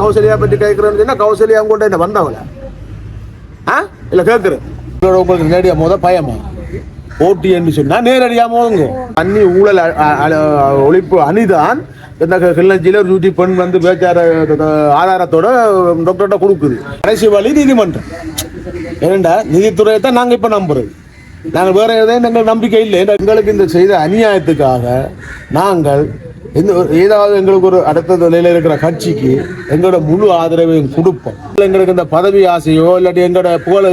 கௌசல்யா பற்றி கேட்குறேன்னு சொன்னால் கௌசல்யா கூட என்ன வந்தவங்கள இல்லை கேட்குறேன் உங்களுக்கு நேரடியாக மோத பயமா போட்டி என்று சொன்னால் நேரடியாக மோதுங்க தண்ணி ஊழல் ஒழிப்பு அணிதான் இந்த கிள்ளஞ்சியில் ஒரு 100 பெண் வந்து பேச்சார ஆதாரத்தோட டாக்டர்கிட்ட கொடுக்குது கடைசி வழி நீதிமன்றம் ஏனண்டா நீதித்துறையை தான் நாங்கள் இப்போ நம்புறது நாங்கள் வேற எதையும் எங்கள் நம்பிக்கை இல்லை எங்களுக்கு இந்த செய்த அநியாயத்துக்காக நாங்கள் ஏதாவது எங்களுக்கு ஒரு அடுத்த நிலையில் இருக்கிற கட்சிக்கு எங்களோட முழு ஆதரவையும் கொடுப்போம் எங்களுக்கு இந்த பதவி ஆசையோ இல்லாட்டி எங்களோட புகழ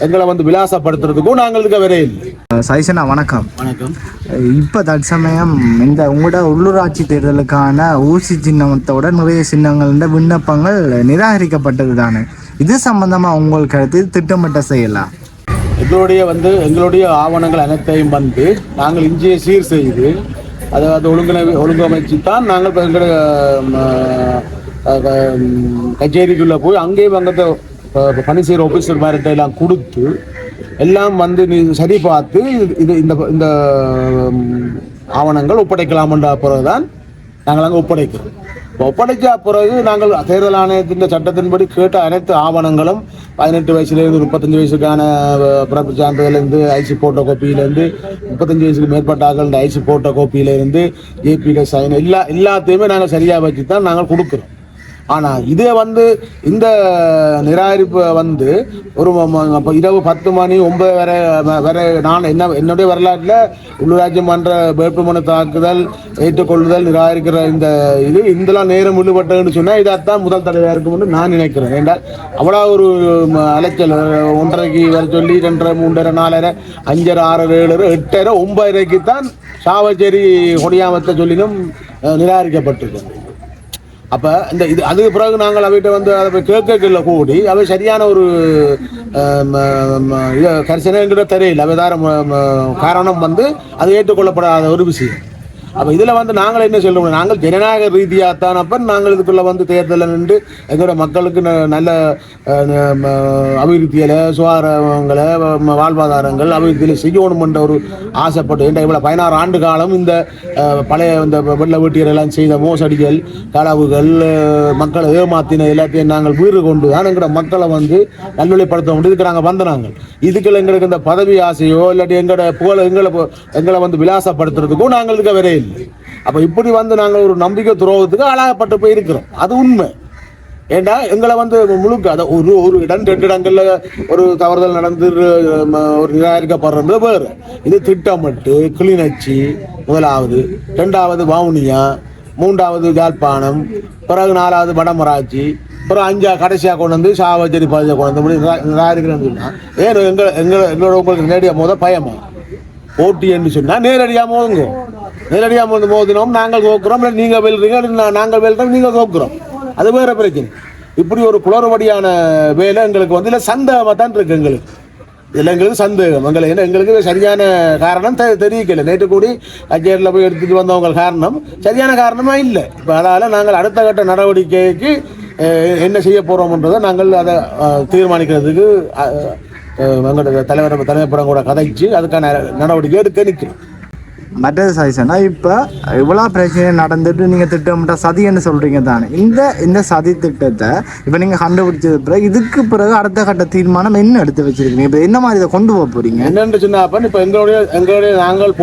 எங்களை வந்து விலாசப்படுத்துறதுக்கும் நாங்களுக்கு வரே இல்லை. சைசனா வணக்கம். வணக்கம். இப்போ தற்சமயம் இந்த உங்களோட உள்ளூராட்சி தேர்தலுக்கான ஊசி சின்னத்தோட நிறைய சின்னங்கள விண்ணப்பங்கள் நிராகரிக்கப்பட்டது தானே, இது சம்பந்தமா உங்களுக்கு கருத்து திட்டமிட்ட செய்யலாம்? எங்களுடைய ஆவணங்கள் அனைத்தையும் வந்து நாங்கள் இங்கே சீர் செய்து அதை ஒழுங்கமைச்சு தான் நாங்கள் எங்களுடைய கச்சேரிக்குள்ளே போய் அங்கேயும் அங்கே பணி செய்கிற ஆஃபீஸர் மாதிரிட்ட எல்லாம் கொடுத்து எல்லாம் வந்து நீ சரி பார்த்து இந்த ஆவணங்கள் ஒப்படைக்கலாம்ன்ற பிறகுதான் நாங்கள் அங்கே ஒப்படைக்கிறோம். ஒப்படைச்ச பிறகு நாங்கள் தேர்தல் ஆணையத்தின் சட்டத்தின்படி கேட்ட அனைத்து ஆவணங்களும் 18 வயசுலேருந்து 35 வயசுக்கான பிறப்பு சான்றிதழ்லேருந்து ஐசி போட்டோ கோப்பியிலேருந்து 35 வயசுக்கு மேற்பட்ட ஆக்கள் ஐசி போட்டோ கோப்பியிலேருந்து ஏபியில சைன் எல்லாத்தையுமே நாங்கள் சரியாக வச்சு தான் நாங்கள் கொடுக்குறோம். ஆனால் இதே வந்து இந்த நிராகரிப்பு வந்து ஒரு இரவு 10 மணி 9 வரை நான் என்னுடைய வரலாற்றில் உள்ளூராட்சி மன்ற வேட்புமனு தாக்குதல் ஏற்றுக்கொள்ளுதல் நிராகரிக்கிற இதெல்லாம் நேரம் விடுபட்டதுன்னு சொன்னால் இதைத்தான் முதல் தடவையாக இருக்கும்னு நான் நினைக்கிறேன். ஏன்டால் அவ்வளோ ஒரு அலைச்சல் 1:30க்கு வர சொல்லி 2:30 3:30 4:30 5:30 6:30 7:30 8:30 9:30க்கு தான் சாவச்சேரி கொடியாமத்தை சொல்லிலும் நிராகரிக்கப்பட்டிருக்கு. அப்போ அதுக்கு பிறகு நாங்கள் அவைகிட்ட வந்து அதை கேட்கல கூடி அவை சரியான ஒரு கரிசனைங்கிற தெரியல அவை காரணம் வந்து அது ஏற்றுக்கொள்ளப்படாத ஒரு விஷயம். அப்போ இதில் வந்து நாங்கள் என்ன சொல்லுவோம், நாங்கள் ஜனநாயக ரீதியாக தான் அப்போ நாங்கள் இதுக்குள்ளே வந்து தேர்தலில் நின்று எங்களோட மக்களுக்கு நல்ல அபிவிருத்தியில் சுகாதாரங்களை வாழ்வாதாரங்கள் அபிவிருத்தியில் செய்யணுமென்ற ஒரு ஆசைப்பட்டு ஏன்டா இவ்வளோ 16 ஆண்டு காலம் இந்த பழைய இந்த வெள்ள வீட்டியரெல்லாம் செய்த மோசடிகள் களவுகள் மக்களை ஏமாத்தின எல்லாத்தையும் நாங்கள் வீறு கொண்டு தான் எங்களோட மக்களை வந்து நல்வழிப்படுத்த முடியும். இதுக்கு நாங்கள் வந்த நாங்கள் இதுக்குள்ள எங்களுக்கு இந்த பதவி ஆசையோ இல்லாட்டி எங்களோட புகழ எங்களை வந்து விலாசப்படுத்துறதுக்கும் நாங்கள் இதுக்கு வரே இல்லை. அப்ப இப்படி வந்து நாங்கள் ஒரு நம்பிக்கை துரோகத்துக்கு ஆளாகப்பட்டு போயிருக்கிறோம். அது உண்மை. ஏண்டா எங்களை வந்து முழுக்க அதை ஒரு இடம் 2 இடங்கள்ல ஒரு தவறுதல் நடந்து ஒரு நிராகரிக்கப்படுறது வேறு. இது திட்டமிட்டு கிளிநொச்சி முதலாவது, 2வது வவுனியா, 3வது யாழ்ப்பாணம், பிறகு 4வது வடமராட்சி, பிறகு 5 கடைசியாக கொண்டு வந்து சாவச்சேரி பகுதியை கொண்டு வந்து நிராகரிக்கிறேன்னு சொன்னா ஏன் எங்களோட உங்களுக்கு நேரடியாக மோத பயமா போட்டி என்று சொன்னால் நேரடியாக மோதுங்க. நேரடியாக மோதினோம் நாங்கள் தோக்குறோம், நீங்கள் வெல்றீங்க நாங்கள் வெல்றோம் நீங்கள் தோக்குறோம், அது வேற பிரச்சனை. இப்படி ஒரு குளறுபடியான வேலை எங்களுக்கு வந்து இல்லை சந்தேகமாக தான் இருக்கு. எங்களுக்கு சந்தேகம் எங்களுக்கு சரியான காரணம் தெரிவிக்கல. நேற்று கூடி கச்சேரியில் போய் எடுத்துட்டு வந்தவங்க காரணம் சரியான காரணமாக இல்லை. இப்போ அதால் நாங்கள் அடுத்த கட்ட நடவடிக்கைக்கு என்ன செய்ய போகிறோம்ன்றதை நாங்கள் அதை தீர்மானிக்கிறதுக்கு எங்களோட தலைமைப்படம் கூட கதைச்சு அதுக்கான நடவடிக்கை எடுக்க நிற்கிறோம். மற்றது சைசனா இப்போ இவ்வளோ பிரச்சனை நடந்துட்டு நீங்கள் திட்டமிட்ட சதின்னு சொல்கிறீங்க தானே, இந்த சதி திட்டத்தை இப்போ நீங்கள் கண்டுபிடிச்சது பிறகு இதுக்கு பிறகு அடுத்த கட்ட தீர்மானம் என்ன எடுத்து வச்சிருக்கீங்க? இப்போ என்ன மாதிரி இதை கொண்டு போக போகிறீங்க? என்னென்று சொன்னால் இப்போ எங்களுடைய நாங்கள்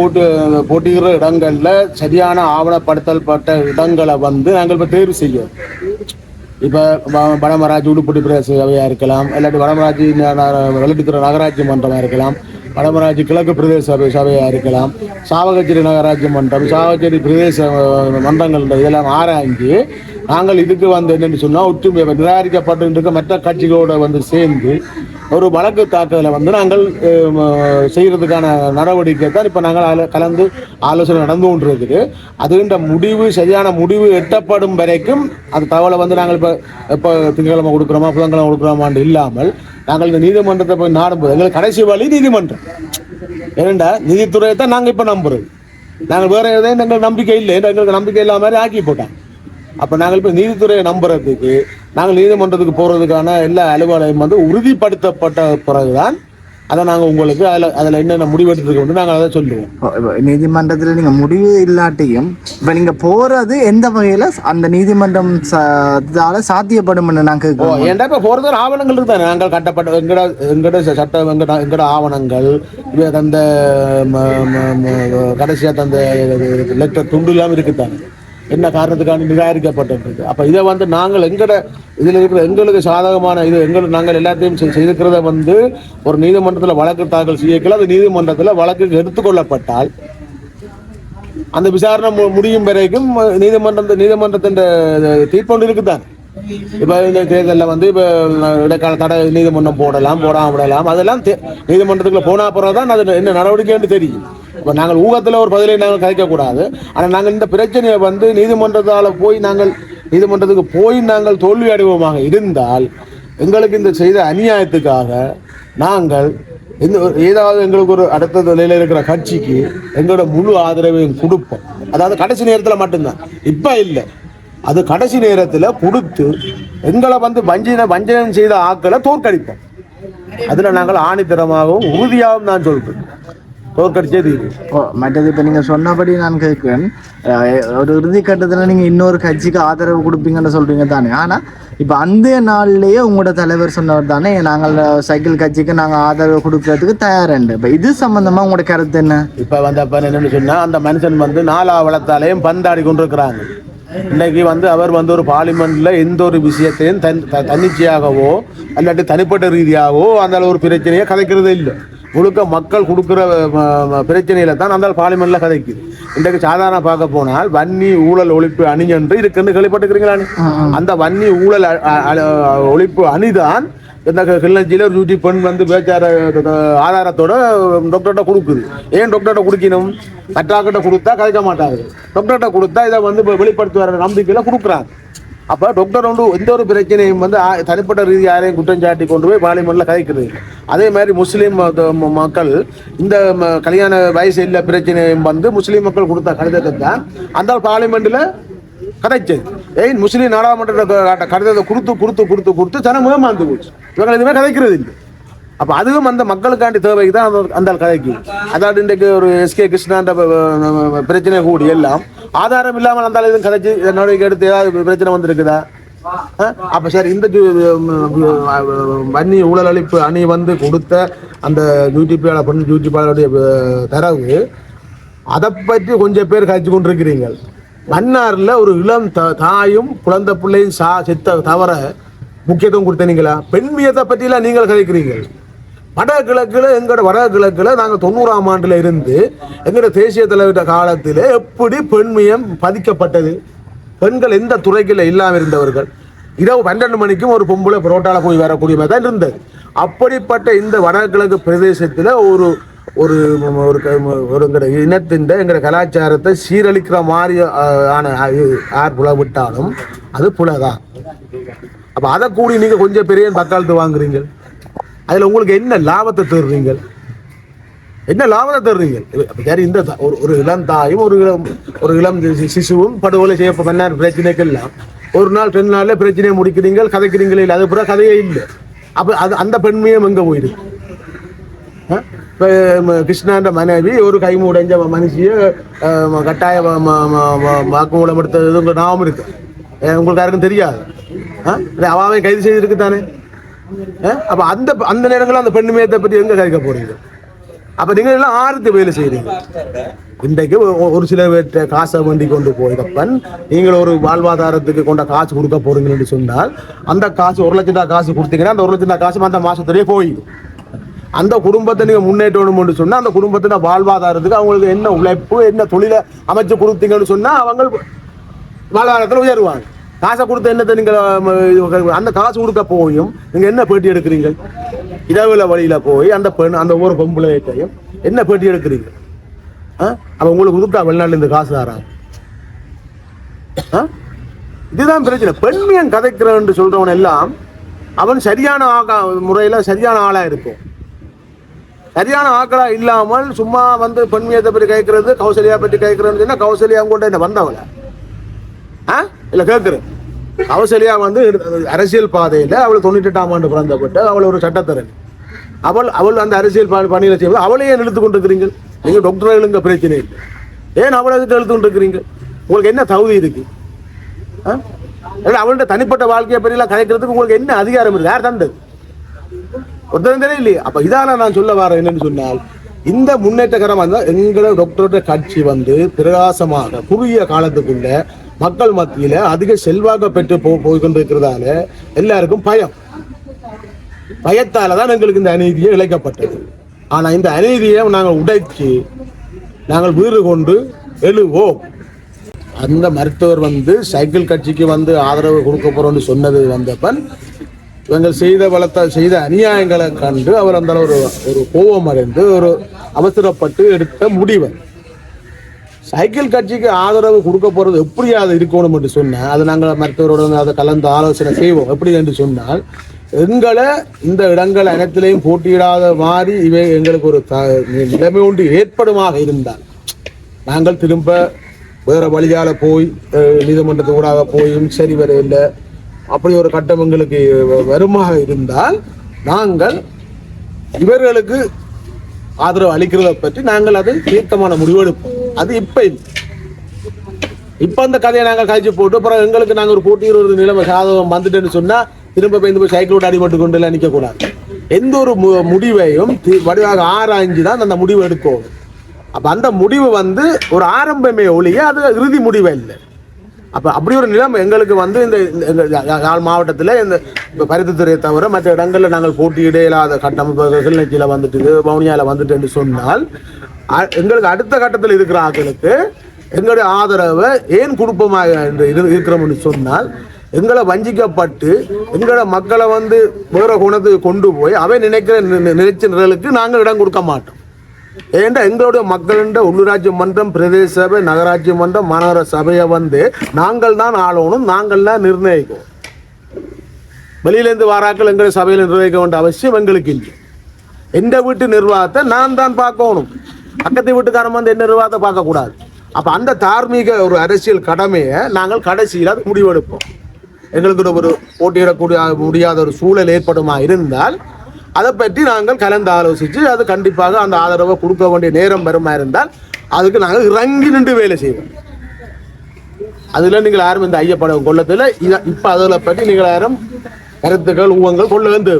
போட்டிக்கிற இடங்களில் சரியான ஆவணப்படுத்தப்பட்ட இடங்களை வந்து நாங்கள் இப்போ தேர்வு செய்யும். இப்போ வடமராட்சி உடுப்பட்டி பிரதேச சபையாக இருக்கலாம், இல்லாட்டி வடமராட்சி வெள்ளத்துறை நகராட்சி மன்றமாக இருக்கலாம், வடமராட்சி கிழக்கு பிரதேச சபையாக இருக்கலாம், சாவகச்சேரி நகராட்சி மன்றம், சாவகச்சேரி பிரதேச மன்றங்கள் இதெல்லாம் ஆராய்ஞ்சு நாங்கள் இதுக்கு வந்து என்னென்னு சொன்னால் ஒற்றுமை நிராகரிக்கப்பட்டு மற்ற கட்சிகளோடு வந்து சேர்ந்து ஒரு வழக்கு தாக்குதலை வந்து நாங்கள் செய்கிறதுக்கான நடவடிக்கை தான் இப்போ நாங்கள் கலந்து ஆலோசனை நடந்து கொண்டிருக்குது. அதுன்ற முடிவு சரியான முடிவு எட்டப்படும் வரைக்கும் அந்த தகவலை வந்து நாங்கள் இப்போ திங்கட்கிழமை கொடுக்குறோமா புதன்கிழமை கொடுக்குறோமான்னு இல்லாமல் நாங்கள் இந்த நீதிமன்றத்தை போய் நாடும்போது எங்களுக்கு கடைசி வழி நீதிமன்றம். ஏனெண்டா நீதித்துறையை தான் நாங்கள் இப்போ நம்புறது. நாங்கள் வேற எதையும் எங்களுக்கு நம்பிக்கை இல்லை, எங்களுக்கு நம்பிக்கை இல்லாத மாதிரி ஆக்கி போட்டாங்க. அப்போ நாங்கள் இப்போ நீதித்துறையை நம்புறதுக்கு நாங்கள் நீதிமன்றத்துக்கு போகிறதுக்கான எல்லா அலுவலையும் வந்து உறுதிப்படுத்தப்பட்ட பிறகுதான் அதை நாங்கள் உங்களுக்கு அதில் என்னென்ன முடிவெடுத்துருக்கோம் நாங்கள் அதை சொல்லுவோம். நீதிமன்றத்தில் நீங்கள் முடிவு இல்லாட்டியும் இப்போ நீங்கள் போகிறது எந்த வகையில் அந்த நீதிமன்றம் சாத்தியப்படும் நாங்கள் ஏன்டா இப்போ போகிறது ஆவணங்கள் இருக்குதானே, நாங்கள் கட்டப்பட்ட எங்கட சட்டம் எங்கட ஆவணங்கள் அந்த கடைசியாக தந்த லெட்டர் துண்டு இல்லாமல் இருக்குதானே, என்ன காரணத்துக்கான நிராகரிக்கப்பட்டிருக்கு. அப்போ இதை வந்து நாங்கள் இதில் இருக்கிற எங்களுக்கு சாதகமான நாங்கள் எல்லாத்தையும் செய்திருக்கிறத வந்து ஒரு நீதிமன்றத்தில் வழக்கு தாக்கல் செய்யக்கலாம். அது நீதிமன்றத்தில் வழக்கு எடுத்துக்கொள்ளப்பட்டால் அந்த விசாரணை முடியும் வரைக்கும் நீதிமன்றத்தின் தீர்ப்பு இருக்குதான். இப்போ இந்த தேர்தலில் வந்து இப்போ இடைக்கால தடை நீதிமன்றம் போடாமல் விடலாம், அதெல்லாம் நீதிமன்றத்துக்குள்ள போனால் பிறகு தான் அது என்ன நடவடிக்கைன்னு தெரியும். இப்போ நாங்கள் ஊகத்தில் ஒரு பதிலை நாங்கள் கதைக்கக்கூடாது. ஆனால் நாங்கள் இந்த பிரச்சனையை வந்து நீதிமன்றத்துக்கு போய் நாங்கள் தோல்வி அடைவோமாக இருந்தால் எங்களுக்கு இந்த செய்த அநியாயத்துக்காக நாங்கள் ஏதாவது எங்களுக்கு ஒரு அடுத்த நிலையில் இருக்கிற கட்சிக்கு எங்களோட முழு ஆதரவையும் கொடுப்போம். அதாவது கடைசி நேரத்தில் மட்டும்தான், இப்போ இல்லை, அது கடைசி நேரத்தில் கொடுத்து எங்களை வந்து வஞ்சனம் செய்த ஆக்களை தோற்கடிப்போம். அதில் நாங்கள் ஆணித்தரமாகவும் உறுதியாகவும் நான் சொல்கிறேன், தோற்கடிச்சே தீர்வு. மற்றது இப்போ நீங்கள் சொன்னபடி நான் கேட்குறேன், ஒரு இறுதி கட்டத்தில் நீங்கள் இன்னொரு கட்சிக்கு ஆதரவு கொடுப்பீங்கன்னு சொல்கிறீங்க தானே. ஆனால் இப்போ அந்த நாள்லேயே உங்களோட தலைவர் சொன்னவர் தானே, நாங்கள் சைக்கிள் கட்சிக்கு நாங்கள் ஆதரவு கொடுக்கறதுக்கு தயாருண்டு. இப்போ இது சம்மந்தமாக உங்களோட கருத்து என்ன? இப்போ வந்து அப்போ என்னென்னு சொன்னால், அந்த மனுஷன் வந்து 4 வளத்தாலையும் பந்தாடி கொண்டிருக்கிறாங்க. இன்னைக்கு வந்து அவர் வந்து ஒரு பார்லிமெண்ட்ல எந்த ஒரு விஷயத்தையும் தன்னிச்சையாகவோ அல்லாட்டி தனிப்பட்ட ரீதியாகவோ அந்த ஒரு பிரச்சனையை கதைக்கிறதே இல்லை. முழுக்க மக்கள் கொடுக்குற பிரச்சனையில தான் அந்த பார்லிமெண்ட்ல கதைக்குது. இன்றைக்கு சாதாரண பார்க்க போனால் வன்னி ஊழல் ஒழிப்பு அணி என்று இருக்குன்னு கேள்விப்பட்டிருக்கிறீங்களா? அந்த வன்னி ஊழல் ஒழிப்பு அணிதான் இந்த கிள்ளஞ்சியில் ஒரு டியூட்டி பெண் வந்து பேச்சார ஆதாரத்தோட டாக்டர்கிட்ட கொடுக்குது. ஏன் டாக்டர்கிட்ட கொடுக்கணும்? மற்றாக்கிட்ட கொடுத்தா கதைக்க மாட்டாங்க, டாக்டர்கிட்ட கொடுத்தா இதை வந்து வெளிப்படுத்துவார நம்பிக்கையில் கொடுக்குறாங்க. அப்போ டாக்டர் வந்து எந்த ஒரு பிரச்சனையும் வந்து தனிப்பட்ட ரீதி யாரையும் குற்றம் சாட்டி கொண்டு போய் பார்லிமெண்ட்டில் கதைக்கிறது. அதே மாதிரி முஸ்லீம் மக்கள் இந்த கல்யாண வயசு இல்லை பிரச்சனையும் வந்து முஸ்லீம் மக்கள் கொடுத்த கடிதத்தை தான் அந்த பார்லிமெண்ட்டில் கதைச்சது. ஏன் முஸ்லீம் நாடாளுமன்ற கடிதத்தை கொடுத்து ஜனம் ஏமாந்து போச்சு, இவங்க எதுவுமே கதைக்கிறது இல்லை. அப்போ அதுவும் அந்த மக்களுக்காண்டி தேவைக்கு தான் அந்த கதைக்கு. அதாவது இன்றைக்கு ஒரு எஸ்கே கிருஷ்ணான்ற பிரச்சனை கூடி எல்லாம் ஆதாரம் இல்லாமல் அந்த இதுவும் கதைச்சு நடவடிக்கை எடுத்து ஏதாவது பிரச்சனை வந்திருக்குதா? அப்போ சரி, இந்த வன்னி ஊழல் அளிப்பு அணி வந்து கொடுத்த அந்த யூடியூபாளருடைய தரவு, அதை பற்றி கொஞ்சம் பேர் கழிச்சு கொண்டிருக்கிறீங்க. மன்னாரில் ஒரு இளம் தாயும் குழந்தை பிள்ளையும் செத்த தவற முக்கியத்துவம் கொடுத்தீங்களா? பெண்மியத்தை பற்றிலாம் நீங்கள் கதைக்கிறீங்க. வடகிழக்கில் எங்களோட வடகிழக்கில் நாங்கள் 90ஆம் ஆண்டில் இருந்து எங்களோட தேசிய தலைவர் காலத்தில் எப்படி பெண்மியம் பதிக்கப்பட்டது? பெண்கள் எந்த துறைகளில் இல்லாமல் இருந்தவர்கள், இரவு 12 மணிக்கும் ஒரு பொம்பளை புரோட்டால போய் வரக்கூடிய மாதிரி தான் இருந்தது. அப்படிப்பட்ட இந்த வடகிழக்கு பிரதேசத்தில் ஒரு ஒரு எங்களோட இனத்தின் எங்களோட கலாச்சாரத்தை சீரழிக்கிற மாதிரி யார் புல விட்டாலும் அது புலதான். அப்போ அதை கூடி நீங்கள் கொஞ்சம் பெரிய தக்காளத்து வாங்குறீங்க. அதில் உங்களுக்கு என்ன லாபத்தை தேடுறீங்க? என்ன லாபத்தை தேடுறீங்க? சரி, இந்த ஒரு இளம் தாயும் ஒரு இளம் சிசுவும் படுகொலை செய்யப்பட்ட பிரச்சனைக்கெல்லாம் ஒரு நாள் 2 நாளில் பிரச்சனையை முடிக்கிறீங்க, கதைக்கிறீங்களே இல்லை, அது பிறகு கதையே இல்லை. அப்போ அது பெண்மையும் எங்கே போயிருக்கு? இப்போ கிருஷ்ணாண்ட மனைவி ஒரு கைமுடைஞ்ச மனுஷிய கட்டாய வாக்குமூலம் எடுத்தது ஞாபகம் இருக்கு, உங்களுக்கு யாருக்கும் தெரியாது. அவாவை கைது செய்திருக்கு தானே. அப்போ அந்த நேரங்களில் அந்த பெண்மையத்தை பற்றி எங்கே கதைக்க போறீங்க? அப்போ நீங்கள் எல்லாம் ஆறுக்கு வேலை செய்கிறீங்க. இன்றைக்கு ஒரு சில பேர்கிட்ட காசை வேண்டி கொண்டு போயிருப்பன் நீங்கள் ஒரு வாழ்வாதாரத்துக்கு கொண்ட காசு கொடுக்க போறீங்கன்னு சொன்னால் அந்த காசு 1 லட்சம் ரூபா காசு கொடுத்தீங்கன்னா அந்த 1 லட்சம் ரூபா காசு அந்த மாசத்துலேயே போயிடும். அந்த குடும்பத்தை நீங்கள் முன்னேற்றணும்னு சொன்னால் அந்த குடும்பத்தின வாழ்வாதாரத்துக்கு அவங்களுக்கு என்ன உழைப்பு என்ன தொழிலை அமைச்சு கொடுத்தீங்கன்னு சொன்னால் அவங்க வாழ்வாதாரத்தில் உயருவாங்க. காசை கொடுத்த என்னத்தை நீங்கள் அந்த காசு கொடுக்க போயும் நீங்கள் என்ன பேட்டி எடுக்கிறீங்க? இரவுல வழியில போய் அந்த ஒவ்வொரு பொம்பளைட்டையும் என்ன பேட்டி எடுக்கிறீங்க? அப்போ உங்களுக்கு கொடுத்தா வெளிநாட்டில் இந்த காசு தராங்க. இதுதான் பிரச்சனை. பெண்மையன் கதைக்கிறன்னு சொல்றவன் எல்லாம் அவன் சரியான முறையில் சரியான ஆளாக இருக்கும். சரியான ஆக்களா இல்லாமல் சும்மா வந்து பெண்மையத்தை பற்றி கேட்கறது, கௌசல்யா பற்றி கேட்கறதுன்னு சொன்னா கௌசல்யா கூட என்ன வந்தவள இல்லை கேட்குறேன். கௌசல்யா வந்து அரசியல் பாதையில் அவள் 98ஆம் ஆண்டு பிறந்தப்பட்டு அவள் ஒரு சட்டத்தரணி. அவள் அந்த அரசியல் பணியில செய்வது அவளே ஏன் இழுத்து கொண்டிருக்கிறீங்க? நீங்க டாக்டர்களுங்க பிரச்சனை இல்லை, ஏன் அவளை இழுத்து கொண்டிருக்கிறீங்க? உங்களுக்கு என்ன தகுதி இருக்கு? அவளுடைய தனிப்பட்ட வாழ்க்கையை பற்றியெல்லாம் கதைக்கிறதுக்கு உங்களுக்கு என்ன அதிகாரம் இருக்கு? யார் தந்தது? ஒருத்தரும் தெரியலையே. அப்ப இதால நான் சொல்ல வர என்னன்னு சொன்னால், இந்த முன்னேற்றகரமாக எங்களோட டாக்டரோட கட்சி பிரகாசமாக குறுகிய காலத்துக்குள்ள மக்கள் மத்தியில அதிக செல்வாக்க பெற்று போய்கொண்டிருக்கிறதால எல்லாருக்கும் பயத்தாலதான் எங்களுக்கு இந்த அநீதியை இழைக்கப்பட்டது. ஆனா இந்த அநீதியை நாங்கள் உடைச்சு நாங்கள் வீறு கொண்டு எழுவோம். அந்த மருத்துவர் சைக்கிள் கட்சிக்கு ஆதரவு கொடுக்க போறோம்னு சொன்னது வந்தப்பன் இவங்கள் செய்த அநியாயங்களை கண்டு அவர் அந்த ஒரு கோபம் அடைந்து ஒரு அவசரப்பட்டு எடுத்த முடிவு. சைக்கிள் கட்சிக்கு ஆதரவு கொடுக்க போறது எப்படியாவது இருக்கணும் என்று சொன்னால் அது நாங்கள் மருத்துவரோடு அதை கலந்து ஆலோசனை செய்வோம். எப்படி என்று சொன்னால் எங்களை இந்த இடங்கள் அனைத்திலையும் போட்டியிடாத மாதிரி இவை எங்களுக்கு ஒரு நிலைமை ஒன்று ஏற்படுமாக இருந்தால் நாங்கள் திரும்ப வேற வழியால போய் நீதிமன்றத்தூடாக போயும் சரி வரையில்லை அப்படி ஒரு கட்டம் எங்களுக்கு வருமாக இருந்தால் நாங்கள் இவர்களுக்கு ஆதரவு அளிக்கிறத பற்றி நாங்கள் அதை தீர்க்கமான முடிவெடுப்போம். அது இப்ப அந்த கதையை நாங்கள் கழிச்சு போட்டு அப்புறம் எங்களுக்கு நாங்கள் ஒரு போட்டியிடுறது நிலைமை சாதகம் வந்துட்டேன்னு சொன்னா திரும்ப போய் சைக்கிளோட அடிபட்டு கொண்டு எல்லாம் நிற்க கூடாது. எந்த ஒரு முடிவையும் வடிவாக ஆராய்ஞ்சுதான் அந்த முடிவு எடுக்கும். அப்ப அந்த முடிவு ஒரு ஆரம்பமே ஒழிய அது இறுதி முடிவே இல்லை. அப்ப அப்படி ஒரு நிலைமை எங்களுக்கு இந்த யாழ் மாவட்டத்தில் இந்த பருத்தித்துறையை தவிர மற்ற இடங்களில் நாங்கள் போட்டியிட இல்லாத கட்டமைப்பு கிளிநொச்சியில வவுனியால என்று சொன்னால் எங்களுக்கு அடுத்த கட்டத்தில் இருக்கிற ஆட்களுக்கு எங்களுடைய ஆதரவை ஏன் கொடுப்போமாக இருக்கிறோம்னு சொன்னால் எங்களை வஞ்சிக்கப்பட்டு எங்களோட மக்களை வேற குணத்துக்கு கொண்டு போய் அவை நினைக்கிற நினைச்சர்களுக்கு நாங்கள் இடம் கொடுக்க மாட்டோம். ஏன்டா எங்களுடைய மக்களின் உள்ளூராட்சி மன்றம், பிரதேச சபை, நகராட்சி மன்றம், மாநகர சபையை நாங்கள் தான் ஆளணும், நாங்கள் தான் நிர்ணயிக்கும். வெளியிலேருந்து வாராக்கள் எங்களுடைய சபையில் நிர்ணயிக்க வேண்டிய அவசியம் எங்களுக்கு இல்லை. எந்த வீட்டு நிர்வாகத்தை நான் தான் பார்க்கணும், பக்கத்து வீட்டுக்காரன் என்ன நிர்வாகத்தை பார்க்கக்கூடாது. அப்போ அந்த தார்மீக ஒரு அரசியல் கடமையை நாங்கள் கடைசியில் அது முடிவெடுப்போம். எங்களுக்கு ஒரு போட்டியிடக்கூடிய முடியாத ஒரு சூழல் ஏற்படுமா இருந்தால் அதை பற்றி நாங்கள் கலந்து ஆலோசித்து அது கண்டிப்பாக அந்த ஆதரவை கொடுக்க வேண்டிய நேரம் வருமா இருந்தால் அதுக்கு நாங்கள் இறங்கி நின்று வேலை செய்வோம். அதில் நீங்கள் யாரும் இந்த ஐயப்பட கொள்ளத்தில் இப்போ அதில் பற்றி நீங்கள் யாரும் கருத்துக்கள் ஊகங்கள் கொள்ள வந்து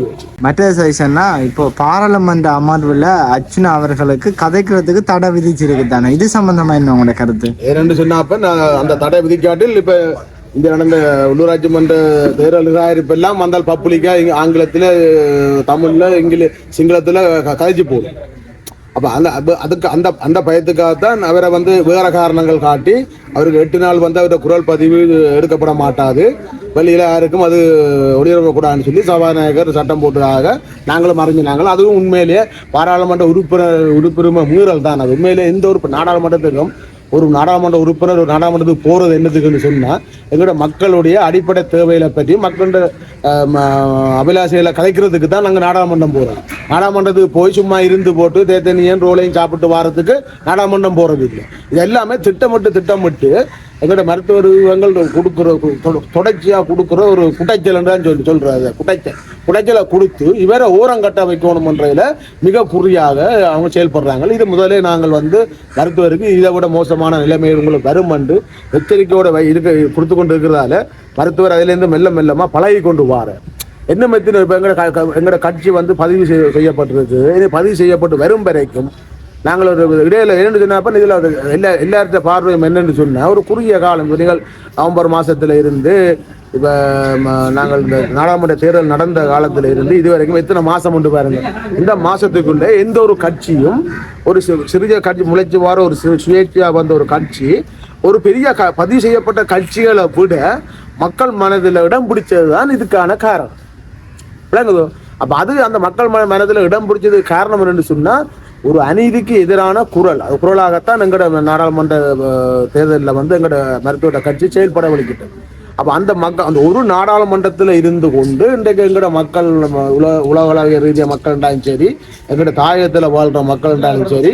மற்ற சைசன்னா இப்போ பாராளுமன்ற அமர்வில் அர்ச்சுனா அவர்களுக்கு கதைக்கிறதுக்கு தடை விதிச்சிருக்கு தானே, இது சம்பந்தமா என்ன உங்களோட கருத்து? ஏன்னு சொன்னாப்ப அந்த தடை விதிக்காட்டில் இப்போ இந்த நடந்த உள்ளூராட்சி மன்ற தேர்தல் நிராகரிப்பெல்லாம் வந்தால் பப்ளிக்கா ஆங்கிலத்தில், தமிழில், சிங்களத்தில் கதைச்சு போடும். அப்போ அதுக்கு அந்த பயத்துக்காகத்தான் அவரை வேற காரணங்கள் காட்டி அவருக்கு 8 நாள் அவருடைய குரல் பதிவு எடுக்கப்பட மாட்டாது, வெளியில் யாருக்கும் அது ஒளிபரப்பக்கூடாதுன்னு சொல்லி சபாநாயகர் சட்டம் போட்டதாக நாங்களும் அறிஞ்சினாங்கள். அதுவும் உண்மையிலேயே பாராளுமன்ற உறுப்பினர் மீறல் தான். அது உண்மையிலே எந்த ஒரு நாடாளுமன்றத்திலும் ஒரு நாடாளுமன்ற உறுப்பினர் ஒரு நாடாளுமன்றத்துக்கு போறது என்னதுக்குன்னு சொன்னா எங்களோட மக்களுடைய அடிப்படை தேவைகளை பற்றி மக்களோட அபிலாஷைகளை கலைக்கிறதுக்கு தான் நாங்கள் நாடாளுமன்றம் போறோம். நாடாளுமன்றத்துக்கு போய் சும்மா இருந்து போட்டு தேத்தனியன் ரோலையும் சாப்பிட்டு வாரத்துக்கு நாடாளுமன்றம் போறது இல்லை. இது எல்லாமே திட்டமிட்டு எங்களோட மருத்துவர்கள் தொடர்ச்சியாக கொடுக்குற ஒரு குட்டைச்சல் சொல்றாரு. குடைச்சலை கொடுத்து இவரை ஓரங்கட்ட வைக்கணும் என்றதில் மிக குறியாக அவங்க செயல்படுறாங்க. இது முதலே நாங்கள் மருத்துவருக்கு இதை விட மோசமான நிலைமை உங்களுக்கு வரும் என்று எச்சரிக்கையோட கொடுத்து கொண்டு இருக்கிறதால மருத்துவர் அதிலேருந்து மெல்லமாக பழகி கொண்டு வார என்ன மெத்தின இப்போ எங்களோட கட்சி பதிவு செய்யப்பட்டிருக்கு. இது பதிவு செய்யப்பட்டு வரும் வரைக்கும் நாங்கள் ஒரு இடையில என்னென்னு சொன்னப்ப இதில் எல்லார்ட்ட பார்வையும் என்னென்னு சொன்னால் ஒரு குறுகிய காலம், நீங்கள் நவம்பர் மாதத்தில் இருந்து இப்போ நாங்கள் இந்த நாடாளுமன்ற தேர்தல் நடந்த காலத்தில் இருந்து இது வரைக்கும் எத்தனை மாதம் உண்டு பாருங்க. இந்த மாதத்துக்குள்ளே எந்த ஒரு கட்சியும் ஒரு சிறிய கட்சி முளைச்சி வர ஒரு சுயேட்சையாக வந்த ஒரு கட்சி ஒரு பெரிய பதிவு செய்யப்பட்ட கட்சிகளை விட மக்கள் மனதில் இடம் பிடிச்சது தான் இதுக்கான காரணம். விளங்குதோ? அப்போ அது அந்த மக்கள் மனதில் இடம் பிடிச்சது காரணம் என்னன்னு சொன்னால் ஒரு அநீதிக்கு எதிரான குரல். அது குரலாகத்தான் எங்களோட நாடாளுமன்ற தேர்தலில் எங்களோட மருத்துவ கட்சி செயல்பட வலிக்கிட்டது. அப்போ அந்த ஒரு நாடாளுமன்றத்தில் இருந்து கொண்டு இன்றைக்கு எங்களோட மக்கள் உலகளாவிய ரீதியாக மக்கள் என்றாலும் சரி, எங்களோட தாயகத்தில் வாழ்கிற மக்கள் என்றாலும் சரி,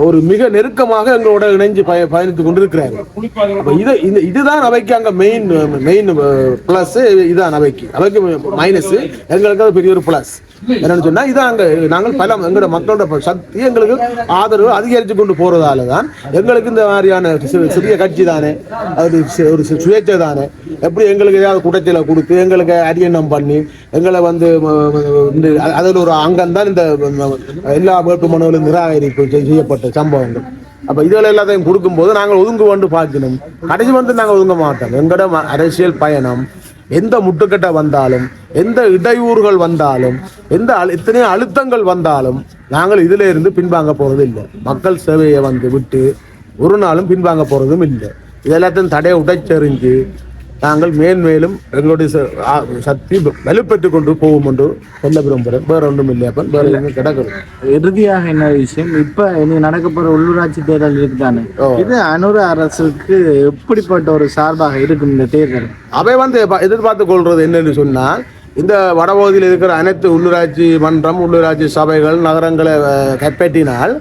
ஒரு மிக நெருக்கமாக எங்களோட இணைஞ்சு பயணித்து கொண்டிருக்கிறார்கள். அப்போ இதுதான் அவைக்கு அங்கே மெயின் ப்ளஸ். இதுதான் அவைக்கு மைனஸ், எங்களுக்கு அது பெரிய ஒரு ப்ளஸ். என்னன்னு சொன்னா இதான் நாங்கள் பல எங்களோட மக்களோட சக்தி எங்களுக்கு ஆதரவு அதிகரித்து கொண்டு போறதால தான் எங்களுக்கு இந்த மாதிரியான சிறிய கட்சி தானே, அது ஒரு சுயேட்சை தானே, எப்படி எங்களுக்கு ஏதாவது குடைச்சலை கொடுத்து எங்களுக்கு அரியணம் பண்ணி எங்களை வந்து அதில் ஒரு அங்கம் தான் இந்த எல்லா வேட்பு மனுவிலும் நிராகரிப்பு செய்யப்பட்ட சம்பவங்கள். அப்ப இதுல எல்லாத்தையும் கொடுக்கும்போது நாங்கள் ஒதுங்கு கொண்டு பார்க்கணும். கடைசி வந்து நாங்கள் ஒதுங்க மாட்டோம். எங்களோட அரசியல் பயணம் எந்த முட்டுக்கட்டை வந்தாலும், எந்த இடையூறுகள் வந்தாலும், எத்தனையோ அழுத்தங்கள் வந்தாலும் நாங்கள் இதுல இருந்து பின்வாங்க போறது இல்லை. மக்கள் சேவையை வந்து விட்டு ஒரு நாளும் பின்வாங்க போறதும் இல்லை. இதெல்லாத்தையும் தடையை உடைச்செறிஞ்சு நாங்கள் மேன்மேலும் எங்களுடைய சக்தி வலுப்பெற்றுக் கொண்டு போவோம் என்று சொல்ல விரும்புகிறேன். வேற ஒன்றும் இல்லை. அப்ப வேற எதுவும் கிடக்குது. இறுதியாக என்ன விஷயம், இப்ப இனி நடக்க போற உள்ளூராட்சி தேர்தல் இருக்குதானே, இது அனுர அரசுக்கு எப்படிப்பட்ட ஒரு சார்பாக இருக்கும் இந்த தேர்தல்? அவை வந்து எதிர்பார்த்து கொள்றது என்னன்னு சொன்னால், இந்த வடபகுதியில் இருக்கிற அனைத்து உள்ளூராட்சி மன்றம், உள்ளூராட்சி சபைகள், நகரங்களை கைப்பற்றினால்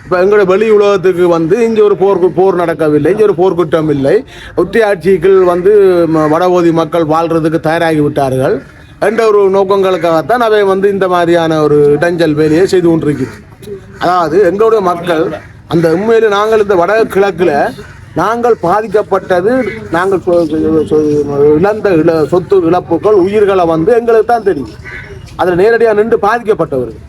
இப்போ எங்களோட வெளி உலகத்துக்கு வந்து இங்கே ஒரு போர் நடக்கவில்லை, இங்கே ஒரு போர்க்குற்றம் இல்லை, ஒற்றையாட்சிகள் வந்து வடபகுதி மக்கள் வாழ்றதுக்கு தயாராகி விட்டார்கள் என்ற ஒரு நோக்கங்களுக்காகத்தான் அவை வந்து இந்த மாதிரியான ஒரு இடைஞ்சல் வேலையை செய்து கொண்டிருக்கிறது. அதாவது எங்களுடைய மக்கள் அந்த உண்மையில நாங்கள் இந்த வடகிழக்கில் நாங்கள் பாதிக்கப்பட்டது, நாங்கள் இழந்த சொத்து இழப்புகள், உயிர்களை வந்து எங்களுக்கு தான் தெரியும். அதில் நேரடியாக நின்று பாதிக்கப்பட்டவர்கள்,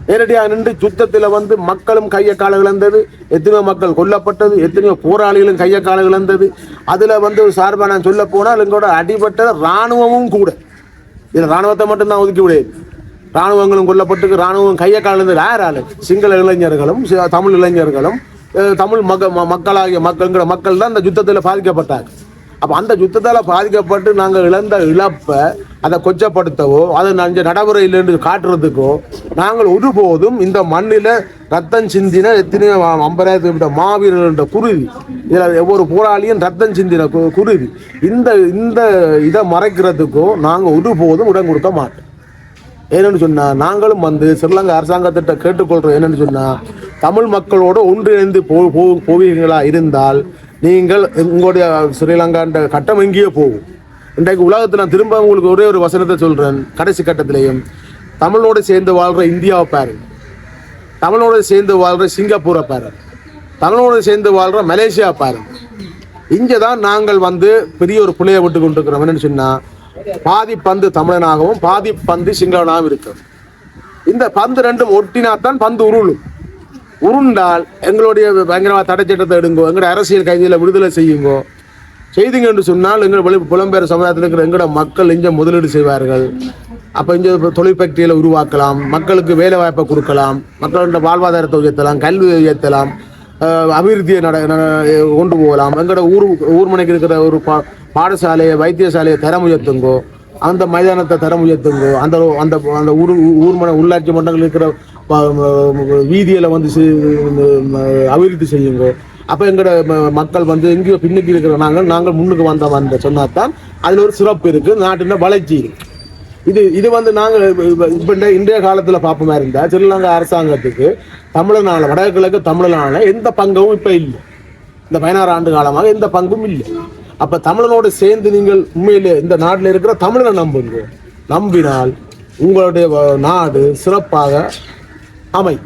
நேரடியாக நின்று யுத்தத்தில் வந்து மக்களும் கையை கால இழந்தது, எத்தனையோ மக்கள் கொல்லப்பட்டது, எத்தனையோ போராளிகளும் கையை கால இழந்தது. அதில் வந்து சார்பாக நான் சொல்ல போனால் எங்களோட அடிபட்ட இராணுவமும் கூட, இதில் இராணுவத்தை மட்டும்தான் ஒதுக்கி விடையாது, இராணுவங்களும் கொல்லப்பட்டு இராணுவம் கையை கால இழந்தது. யாரால? சிங்கள இளைஞர்களும் தமிழ் இளைஞர்களும் தமிழ் மக்களாகிய மக்கள் தான் இந்த யுத்தத்தில் பாதிக்கப்பட்டாங்க. அப்போ அந்த யுத்தத்தால் பாதிக்கப்பட்டு நாங்கள் இழந்த இழப்பை அதை கொச்சப்படுத்தவோ அதை நடைமுறையிலிருந்து காட்டுறதுக்கோ நாங்கள் ஒருபோதும் இந்த மண்ணில் ரத்தம் சிந்தின எத்தனையோ 50,000 மாவீரர்கள் குருவி, இதில் ஒவ்வொரு போராளியும் ரத்தம் சிந்தின குருவி, இந்த இதை மறைக்கிறதுக்கோ நாங்கள் ஒருபோதும் இடம் கொடுக்க மாட்டோம். ஏன்னு சொன்னால் நாங்களும் வந்து ஸ்ரீலங்கா அரசாங்கத்திட்ட கேட்டுக்கொள்கிறோம். என்னென்னு சொன்னால், தமிழ் மக்களோடு ஒன்றிணைந்து போவீங்களா இருந்தால் நீங்கள் உங்களுடைய ஸ்ரீலங்கான்ற கட்டம் எங்கேயோ போகும். இன்றைக்கு உலகத்தில் நான் திரும்ப உங்களுக்கு ஒரே ஒரு வசனத்தை சொல்கிறேன். கடைசி கட்டத்திலையும் தமிழோடு சேர்ந்து வாழ்கிற இந்தியாவை பாருங்க, தமிழோடு சேர்ந்து வாழ்கிற சிங்கப்பூரை பாருங்க, தமிழோடு சேர்ந்து வாழ்கிற மலேசியா பாருங்க. இங்கே தான் நாங்கள் வந்து பெரிய ஒரு பிள்ளையை விட்டு கொண்டிருக்கிறோம். என்னென்னு சொன்னால், பாதி பந்து தமிழனாகவும் பாதி பந்து சிங்களனாகவும் இருக்கிறது. இந்த பந்து ரெண்டும் ஒட்டினாத்தான் பந்து உருண்டால் எங்களுடைய பயங்கரவாத தடை சட்டத்தை எடுங்கோ, எங்களோட அரசியல் கைதியில் விடுதலை செய்துங்க என்று சொன்னால் எங்கள் புலம்பெயர் சமுதாயத்தில் இருக்கிற எங்களோட மக்கள் இங்கே முதலீடு செய்வார்கள். அப்போ இங்கே தொழில் ஃபேக்டரியில் உருவாக்கலாம், மக்களுக்கு வேலை வாய்ப்பை கொடுக்கலாம், மக்களோட வாழ்வாதாரத்தை உயர்த்தலாம், கல்வியை உயர்த்தலாம், அபிவிருத்தியை கொண்டு போகலாம். எங்களோட ஊர்மனைக்கு இருக்கிற ஒரு பாடசாலையை, வைத்தியசாலையை தரம் உயர்த்துங்கோ, அந்த மைதானத்தை தரம் உயர்த்துங்கோ, அந்த அந்த அந்த ஊர்மனை உள்ளாட்சி மன்றங்கள் இருக்கிற வீதியில் வந்து அபிவிருத்தி செய்யுங்கோ. அப்போ எங்களோட மக்கள் வந்து எங்கேயோ பின்னுக்கு இருக்கிற நாங்கள் முன்னுக்கு வந்த சொன்னால்தான் அதில் ஒரு சிறப்பு இருக்குது, நாட்டின் வளர்ச்சி இருக்குது. இது வந்து நாங்கள் இப்போ இன்றைய காலத்தில் பார்ப்போமா இருந்தால் ஸ்ரீலங்கா அரசாங்கத்துக்கு தமிழனால வடகிழக்கு தமிழனால எந்த பங்கும் இப்போ இல்லை. இந்த 16 ஆண்டு காலமாக எந்த பங்கும் இல்லை. அப்போ தமிழனோடு சேர்ந்து நீங்கள் உண்மையிலே இந்த நாட்டில் இருக்கிற தமிழனை நம்புங்க. நம்பினால் உங்களுடைய நாடு சிறப்பாக அமையும்.